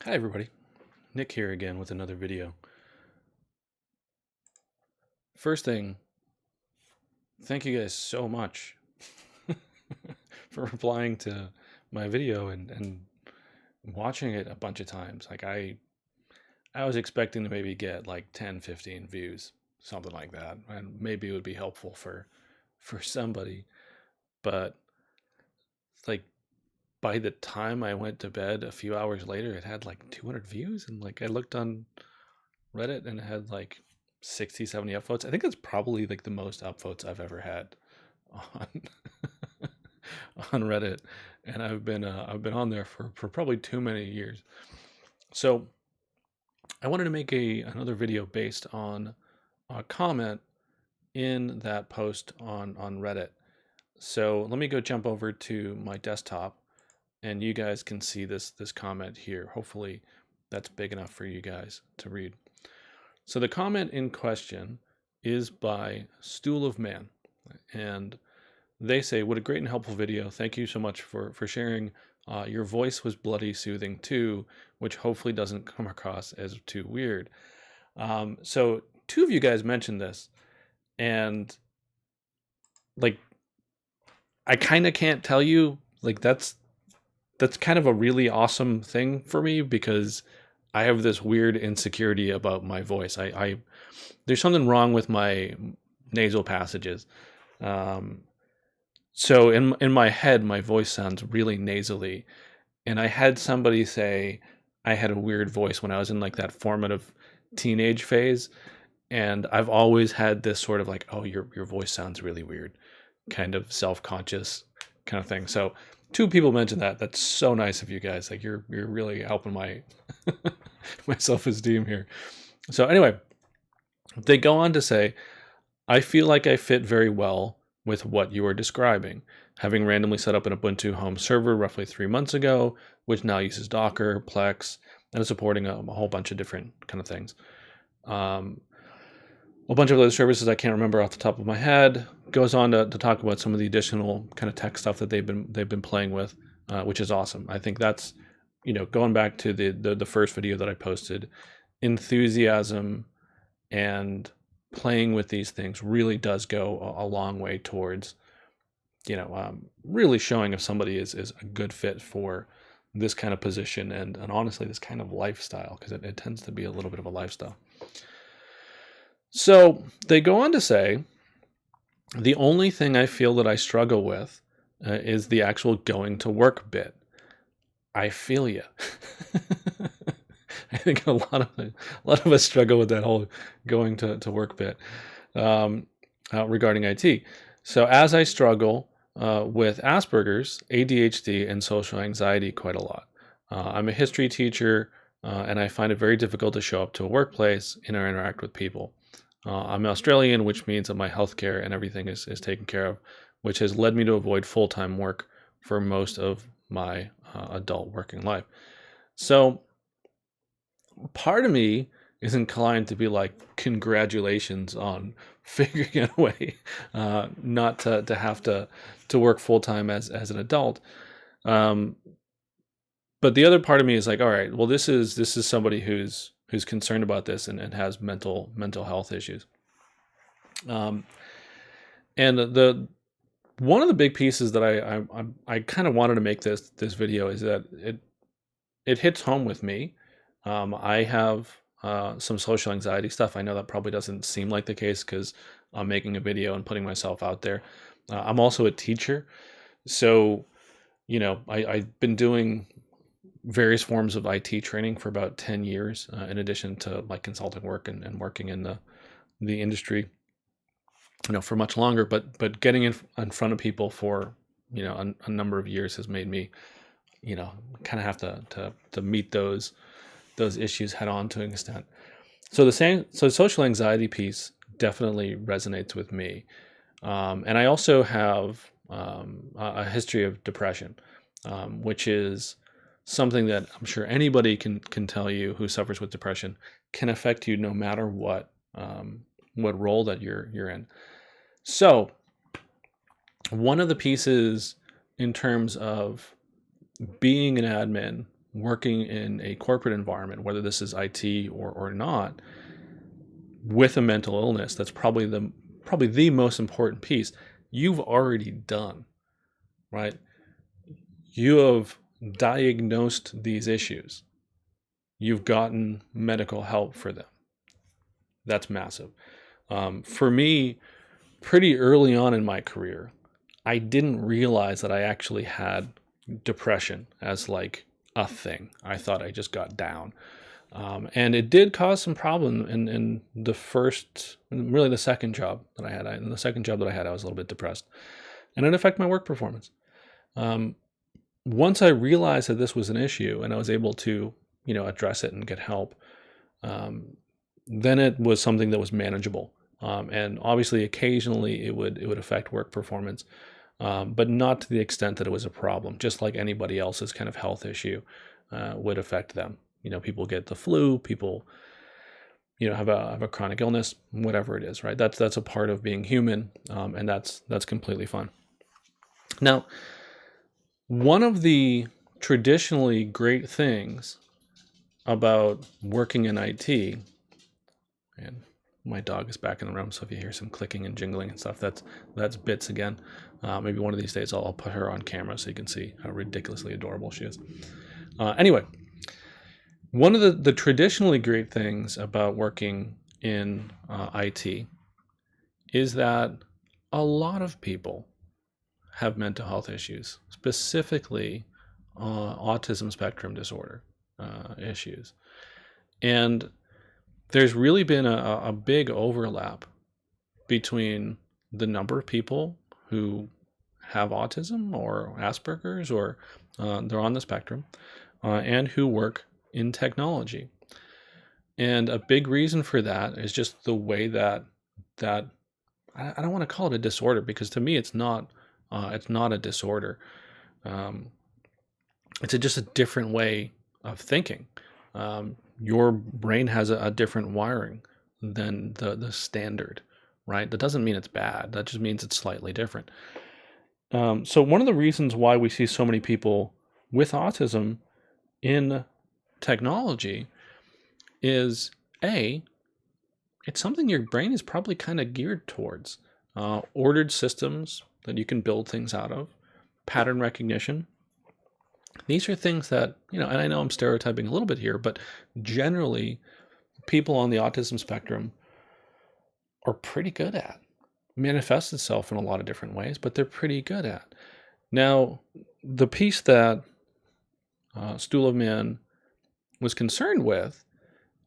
Hi everybody, Nick here again with another video. First thing, thank you guys so much for replying to my video and watching it a bunch of times. Like I was expecting to maybe get like 10, 15 views, something like that, and maybe it would be helpful for somebody. But like by the time I went to bed a few hours later, it had like 200 views, and like I looked on Reddit and it had like 60, 70 upvotes. I think that's probably like the most upvotes I've ever had on on Reddit, and I've been on there for probably too many years. So I wanted to make another video based on a comment in that post on Reddit. So let me go jump over to my desktop, and you guys can see this comment here. Hopefully, that's big enough for you guys to read. So the comment in question is by Stool of Man, and they say, "What a great and helpful video. Thank you so much for sharing. Your voice was bloody soothing too, which hopefully doesn't come across as too weird." So two of you guys mentioned this, and like I kind of can't tell you, like that's kind of a really awesome thing for me because I have this weird insecurity about my voice. I there's something wrong with my nasal passages. Um, so in my head, my voice sounds really nasally. And I had somebody say I had a weird voice when I was in like that formative teenage phase. And I've always had this sort of like, oh, your voice sounds really weird, kind of self-conscious kind of thing. So two people mentioned that. That's so nice of you guys. Like you're really helping my my self-esteem here. So anyway, they go on to say, I feel like I fit very well with what you are describing, having randomly set up an Ubuntu home server roughly 3 months ago, which now uses Docker, Plex, and is supporting a whole bunch of different kind of things. A bunch of other services I can't remember off the top of my head. Goes on to talk about some of the additional kind of tech stuff that they've been playing with, which is awesome. I think that's, going back to the first video that I posted, enthusiasm and playing with these things really does go a long way towards, really showing if somebody is a good fit for this kind of position and honestly this kind of lifestyle, because it tends to be a little bit of a lifestyle. So they go on to say, the only thing I feel that I struggle with is the actual going to work bit. I feel you. I think a lot of us struggle with that whole going to work bit regarding IT. So as I struggle with Asperger's, ADHD, and social anxiety quite a lot. I'm a history teacher, and I find it very difficult to show up to a workplace and interact with people. I'm Australian, which means that my healthcare and everything is taken care of, which has led me to avoid full-time work for most of my adult working life. So part of me is inclined to be like, congratulations on figuring out a way not to have to work full-time as an adult. But the other part of me is like, all right, well, this is somebody who's concerned about this and has mental health issues. And the one of the big pieces that I kind of wanted to make this video is that it hits home with me. I have some social anxiety stuff. I know that probably doesn't seem like the case because I'm making a video and putting myself out there. I'm also a teacher, so I've been doing various forms of IT training for about 10 years, in addition to like consulting work and working in the industry, for much longer. But getting in front of people for a number of years has made me kind of have to meet those issues head on to an extent. So the social anxiety piece definitely resonates with me, and I also have a history of depression, which is something that I'm sure anybody can tell you who suffers with depression can affect you no matter what role that you're in. So one of the pieces in terms of being an admin working in a corporate environment, whether this is IT or not, with a mental illness, that's probably the most important piece you've already done, right? You have diagnosed these issues. You've gotten medical help for them. That's massive. For me, pretty early on in my career, I didn't realize that I actually had depression as like a thing. I thought I just got down. And it did cause some problem in the first, really the second job that I had. In the second job that I had, I was a little bit depressed. And it affected my work performance. Once I realized that this was an issue and I was able to, address it and get help, then it was something that was manageable. And obviously, occasionally it would affect work performance, but not to the extent that it was a problem. Just like anybody else's kind of health issue would affect them. People get the flu. People, have a chronic illness, whatever it is, right? That's a part of being human, and that's completely fine. Now, one of the traditionally great things about working in IT, and my dog is back in the room, so if you hear some clicking and jingling and stuff, that's Bits again. Maybe one of these days I'll put her on camera so you can see how ridiculously adorable she is. Anyway, one of the traditionally great things about working in IT is that a lot of people have mental health issues, specifically autism spectrum disorder issues. And there's really been a big overlap between the number of people who have autism or Asperger's or they're on the spectrum and who work in technology. And a big reason for that is just the way that I don't want to call it a disorder, because to me it's not a disorder. It's just a different way of thinking. Your brain has a different wiring than the standard, right? That doesn't mean it's bad. That just means it's slightly different. So one of the reasons why we see so many people with autism in technology is it's something your brain is probably kind of geared towards. Ordered systems that you can build things out of, pattern recognition. These are things that, and I know I'm stereotyping a little bit here, but generally people on the autism spectrum are pretty good at. Manifests itself in a lot of different ways, but they're pretty good at. Now, the piece that Stool of Man was concerned with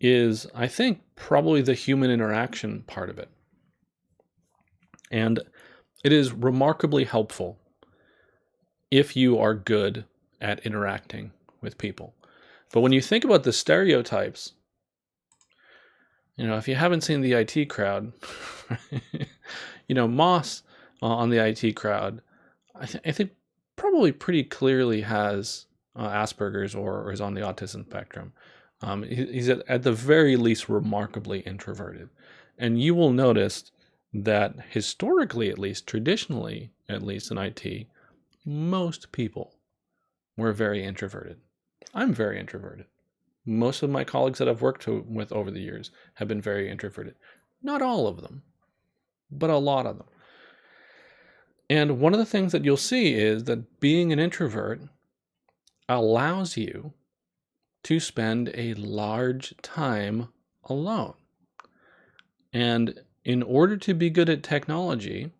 is, I think, probably the human interaction part of it. And it is remarkably helpful if you are good at interacting with people. But when you think about the stereotypes, if you haven't seen the IT crowd, Moss on the IT crowd, I think probably pretty clearly has Asperger's or is on the autism spectrum. He's at the very least remarkably introverted. And you will notice that historically, at least, traditionally, at least in IT, most people were very introverted. I'm very introverted. Most of my colleagues that I've worked with over the years have been very introverted. Not all of them, but a lot of them. And one of the things that you'll see is that being an introvert allows you to spend a large time alone. And in order to be good at technology,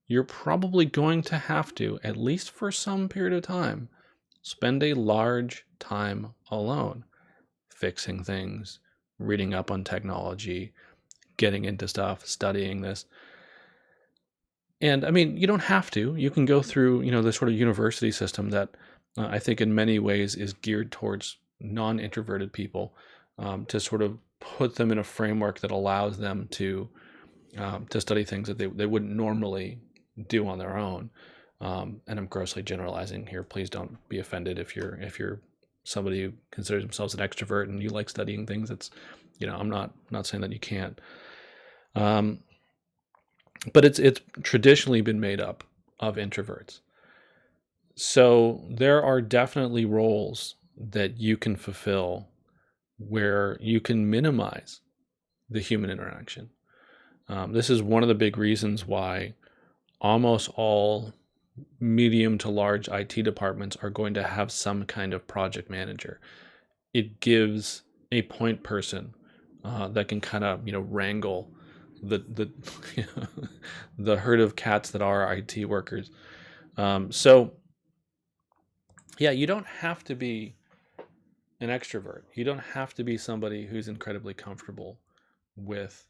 you're probably going to have to, at least for some period of time, spend a large time alone, fixing things, reading up on technology, getting into stuff, studying this. And I mean, you don't have to. You can go through, the sort of university system that I think in many ways is geared towards non-introverted people, to sort of put them in a framework that allows them to study things that they wouldn't normally do on their own. And I'm grossly generalizing here. Please don't be offended if you're somebody who considers themselves an extrovert and you like studying things. It's, I'm not saying that you can't. But it's traditionally been made up of introverts. So there are definitely roles that you can fulfill where you can minimize the human interaction. This is one of the big reasons why almost all medium to large IT departments are going to have some kind of project manager. It gives a point person that can kind of wrangle the the herd of cats that are IT workers. So yeah, you don't have to be an extrovert. You don't have to be somebody who's incredibly comfortable with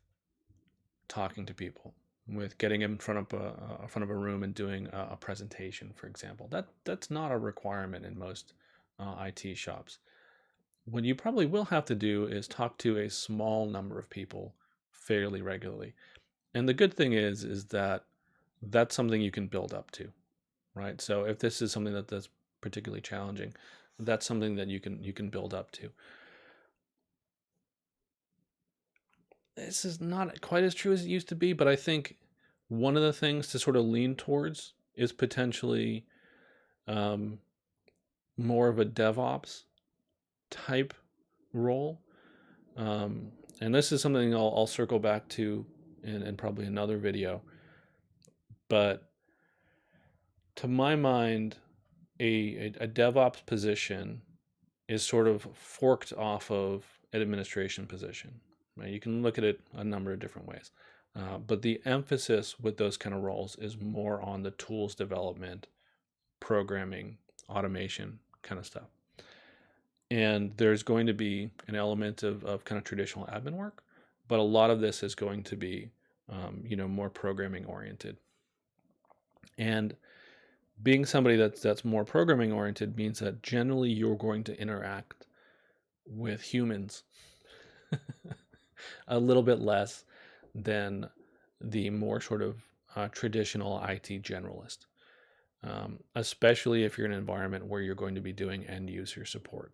talking to people, with getting in front of a room and doing a presentation, for example. That's not a requirement in most IT shops. What you probably will have to do is talk to a small number of people fairly regularly. And the good thing is that that's something you can build up to, right? So if this is something that's particularly challenging, that's something that you can build up to. This is not quite as true as it used to be, but I think one of the things to sort of lean towards is potentially um, more of a DevOps type role. Um, and this is something I'll circle back to in probably another video. But to my mind, a DevOps position is sort of forked off of an administration position. Right? You can look at it a number of different ways. But the emphasis with those kind of roles is more on the tools development, programming, automation kind of stuff. And there's going to be an element of kind of traditional admin work, but a lot of this is going to be, more programming oriented. And being somebody that's more programming oriented means that generally you're going to interact with humans a little bit less than the more sort of traditional IT generalist, especially if you're in an environment where you're going to be doing end user support.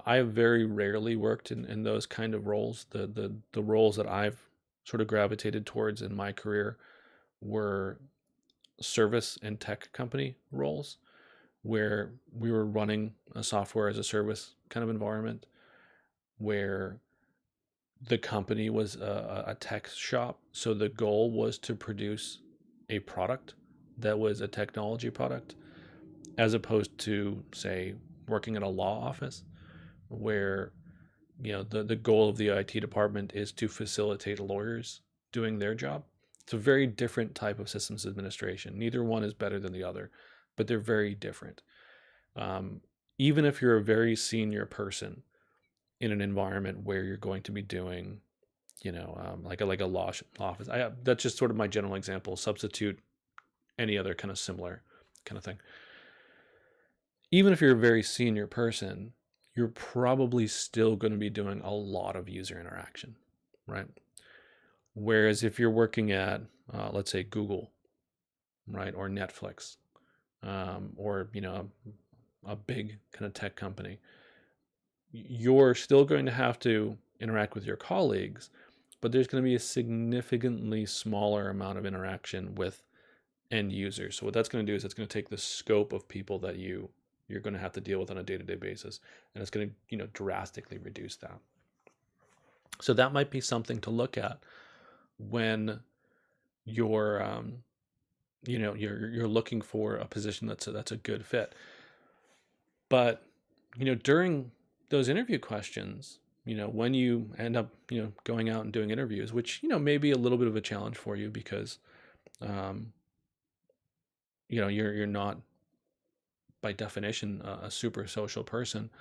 I have very rarely worked in those kind of roles. The roles that I've sort of gravitated towards in my career were service and tech company roles, where we were running a software as a service kind of environment, where the company was a tech shop. So the goal was to produce a product that was a technology product, as opposed to, say, working in a law office where the goal of the IT department is to facilitate lawyers doing their job. It's a very different type of systems administration. Neither one is better than the other, but they're very different. Even if you're a very senior person in an environment where you're going to be doing, like a law office, that's just sort of my general example. Substitute any other kind of similar kind of thing. Even if you're a very senior person, you're probably still going to be doing a lot of user interaction, right? Whereas if you're working at, let's say, Google, right, or Netflix, or a big kind of tech company, you're still going to have to interact with your colleagues, but there's going to be a significantly smaller amount of interaction with end users. So what that's going to do is it's going to take the scope of people that you're going to have to deal with on a day-to-day basis, and it's going to drastically reduce that. So that might be something to look at when you're you're looking for a position that's a good fit. But during those interview questions, when you end up going out and doing interviews, which may be a little bit of a challenge for you because you're not by definition a super social person.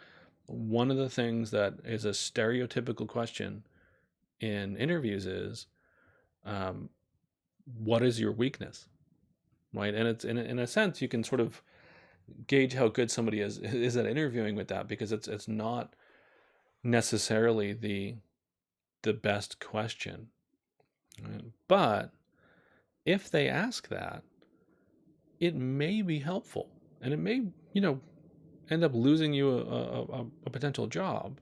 One of the things that is a stereotypical question in interviews is, what is your weakness, right? And it's in a sense you can sort of gauge how good somebody is at interviewing with that, because it's not necessarily the best question, right? But if they ask that, it may be helpful, and it may end up losing you a potential job,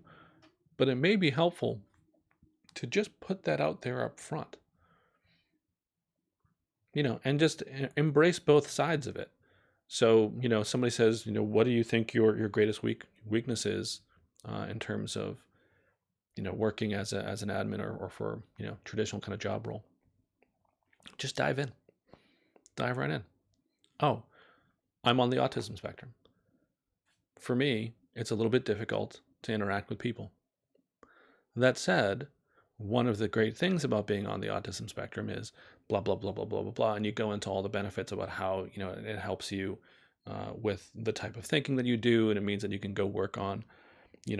but it may be helpful to just put that out there up front, and just embrace both sides of it. So, somebody says, what do you think your greatest weakness is in terms of, working as an admin or for, traditional kind of job role? Just dive in. Dive right in. Oh, I'm on the autism spectrum. For me, it's a little bit difficult to interact with people. That said, one of the great things about being on the autism spectrum is blah, blah, blah, blah, blah, blah, blah. And you go into all the benefits about how, it helps you with the type of thinking that you do. And it means that you can go work on,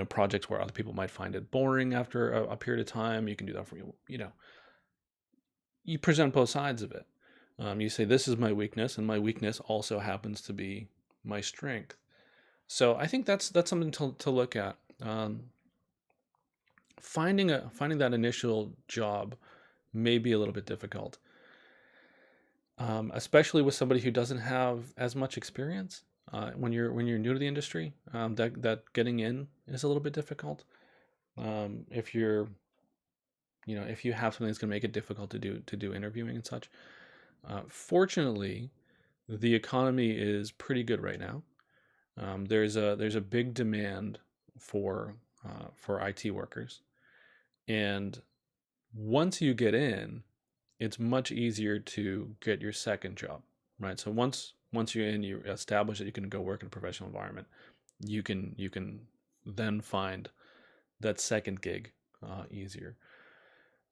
projects where other people might find it boring after a period of time. You can do that for you present both sides of it. You say, this is my weakness, and my weakness also happens to be my strength. So I think that's something to look at. Finding that initial job may be a little bit difficult, especially with somebody who doesn't have as much experience. When you're new to the industry, that getting in is a little bit difficult. If you're, if you have something that's going to make it difficult to do interviewing and such. Fortunately, the economy is pretty good right now. There's a big demand for IT workers, and once you get in, it's much easier to get your second job, right? So once you're in, you establish that you can go work in a professional environment, you can then find that second gig easier.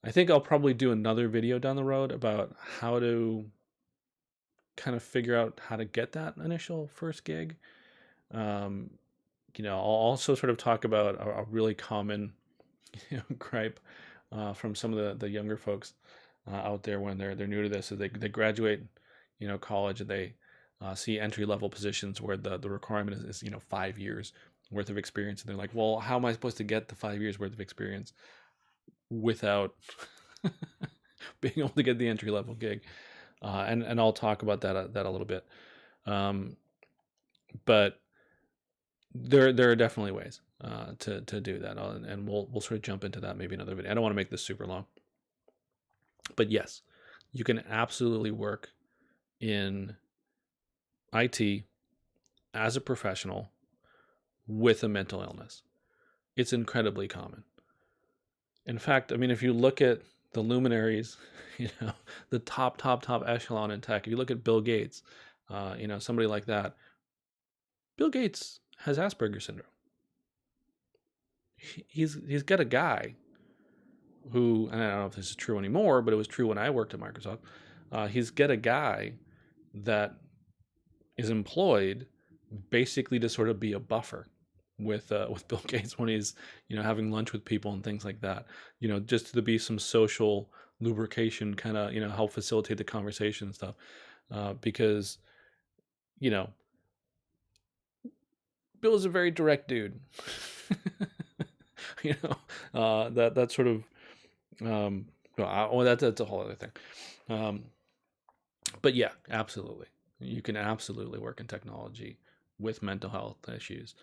I think I'll probably do another video down the road about how to kind of figure out how to get that initial first gig. I'll also sort of talk about a really common gripe from some of the younger folks out there when they're new to this. Is they graduate, college, and they see entry level positions where the requirement is 5 years worth of experience, and they're like, well, how am I supposed to get the 5 years worth of experience without being able to get the entry level gig? And I'll talk about that a little bit. But there are definitely ways to do that, and we'll sort of jump into that maybe another video. I don't want to make this super long, but yes, you can absolutely work in IT as a professional with a mental illness. It's incredibly common. In fact, I mean, if you look at the luminaries, the top echelon in tech, if you look at Bill Gates, somebody like that, Bill Gates has Asperger's syndrome. He's got a guy who, and I don't know if this is true anymore, but it was true when I worked at Microsoft. He's got a guy that is employed basically to sort of be a buffer with Bill Gates when he's having lunch with people and things like that. Just to be some social lubrication, kind of help facilitate the conversation and stuff. Because Bill is a very direct dude. That sort of that's a whole other thing. But yeah, absolutely, you can absolutely work in technology with mental health issues.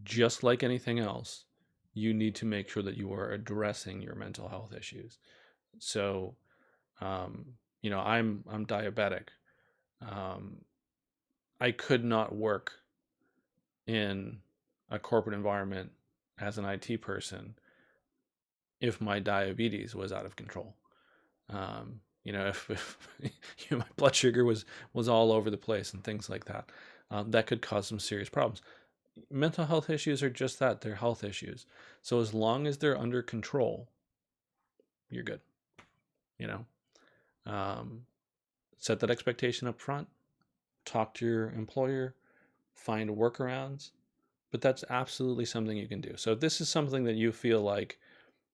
Just like anything else, you need to make sure that you are addressing your mental health issues. So, I'm diabetic. I could not work in a corporate environment as an IT person if my diabetes was out of control. If my blood sugar was all over the place and things like that, that could cause some serious problems. Mental health issues are just that, they're health issues. So as long as they're under control, you're good. Set that expectation up front, talk to your employer, find workarounds, but that's absolutely something you can do. So if this is something that you feel like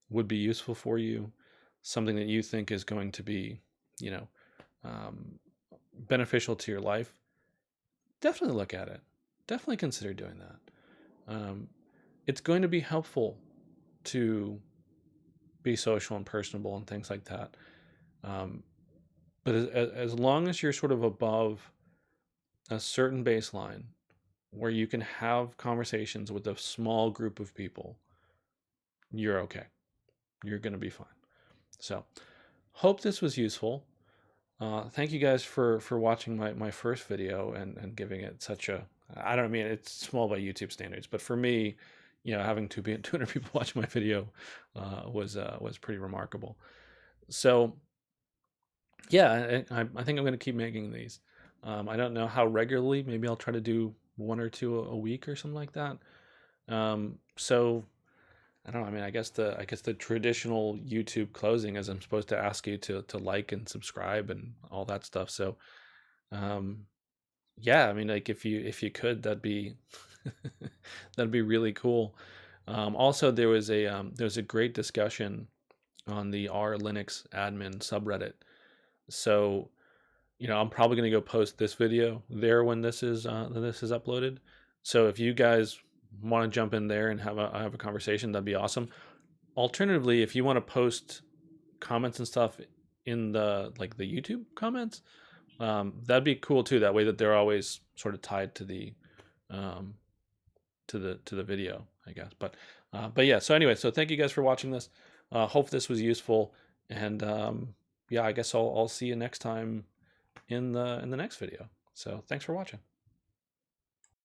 would be useful for you, something that you think is going to be, beneficial to your life, definitely look at it. Definitely consider doing that. It's going to be helpful to be social and personable and things like that. But as long as you're sort of above a certain baseline where you can have conversations with a small group of people, you're okay. You're going to be fine. So, hope this was useful. Thank you guys for watching my first video and giving it such a, I don't mean it's small by YouTube standards, but for me, having 200 people watch my video was pretty remarkable. So yeah, I think I'm going to keep making these. I don't know how regularly. Maybe I'll try to do one or two a week or something like that. So I don't know. I mean, I guess the traditional YouTube closing is I'm supposed to ask you to like and subscribe and all that stuff. So um, yeah, I mean, like if you could, that'd be that'd be really cool. Also, there was a great discussion on the R Linux admin subreddit. So I'm probably going to go post this video there when this is uploaded. So if you guys want to jump in there and have a conversation, that'd be awesome. Alternatively, if you want to post comments and stuff in the YouTube comments, that'd be cool too. That way that they're always sort of tied to the um, to the video, I guess. But yeah. So anyway, so thank you guys for watching this. Hope this was useful, and yeah, I guess I'll see you next time in the next video. So thanks for watching.